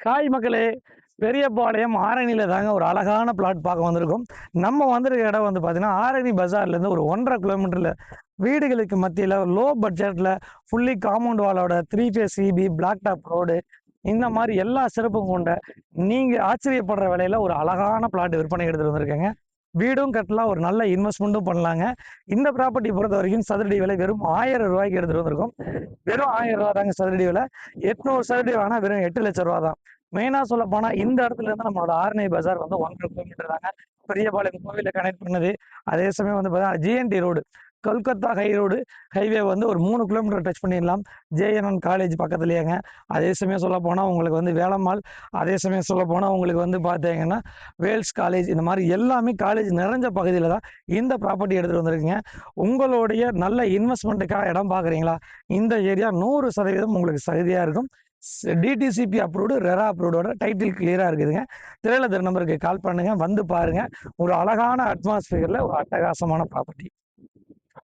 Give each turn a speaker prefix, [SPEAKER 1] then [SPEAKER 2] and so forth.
[SPEAKER 1] Hi மக்களே, பெரியபாளையம் ஆரணியில தாங்க ஒரு அழகான பிளாட் பார்க்க வந்திருக்கோம். நம்ம வந்திருக்க இடம் வந்து பார்த்தீங்கன்னா, ஆரணி பஜார்லேருந்து ஒரு 1½ கிலோமீட்டரில் வீடுகளுக்கு மத்தியில் லோ பட்ஜெட்டில் ஃபுல்லி காம்பவுண்ட் வாலோட 3 ஃபேஸ் சிபி, பிளாக் டாப் ரோடு இந்த மாதிரி எல்லா சிறப்பும் கொண்ட நீங்கள் ஆச்சரியப்படுற விலையில் ஒரு அழகான பிளாட் விற்பனை எடுத்துகிட்டு வந்திருக்கேங்க. வீடும் கட்டலாம், ஒரு நல்ல இன்வெஸ்ட்மெண்ட்டும் பண்ணலாங்க. இந்த ப்ராப்பர்ட்டி பொறுத்த வரைக்கும் சதுரடி விலை வெறும் 1000 ரூபாய்க்கு எடுத்துகிட்டு வந்திருக்கோம். வெறும் 1000 ரூபா தாங்க சதுரடி விலை. 800 சதுரடி வேணா வெறும் 8 லட்சம் ரூபா தான். மெயினா சொல்ல போனா இந்த இடத்துல இருந்து நம்மளோட ஆரணி பஜார் வந்து 1½ கிலோமீட்டர் தாங்க. பெரியபாளையம் கோவில கனெக்ட் பண்ணது. அதே சமயம் வந்து பார்த்தீங்கன்னா ஜிஎன்டி ரோடு, கொல்கத்தா ஹைவே வந்து ஒரு 3 கிலோமீட்டர் டச் பண்ணிடலாம். ஜேஎன்என் காலேஜ் பக்கத்துலேயேங்க. அதே சமயம் சொல்ல போனால் உங்களுக்கு வந்து வேலம்மாள், அதே சமயம் சொல்ல போனால் உங்களுக்கு வந்து பார்த்தீங்கன்னா வேல்ஸ் காலேஜ், இந்த மாதிரி எல்லாமே காலேஜ் நிறைஞ்ச பகுதியில் தான் இந்த ப்ராப்பர்ட்டி எடுத்துகிட்டு வந்திருக்கீங்க. உங்களுடைய நல்ல இன்வெஸ்ட்மெண்ட்டுக்காக இடம் பார்க்குறீங்களா? இந்த ஏரியா 100% உங்களுக்கு சகுதியாக இருக்கும். டிடிசிபி அப்ரூவ்டு, ரெரா அப்ரூவ்டோட டைட்டில் கிளியராக இருக்குதுங்க. திரையில நம்பருக்கு கால் பண்ணுங்க, வந்து பாருங்க. ஒரு அழகான அட்மாஸ்பியரில் ஒரு அட்டகாசமான ப்ராப்பர்ட்டி.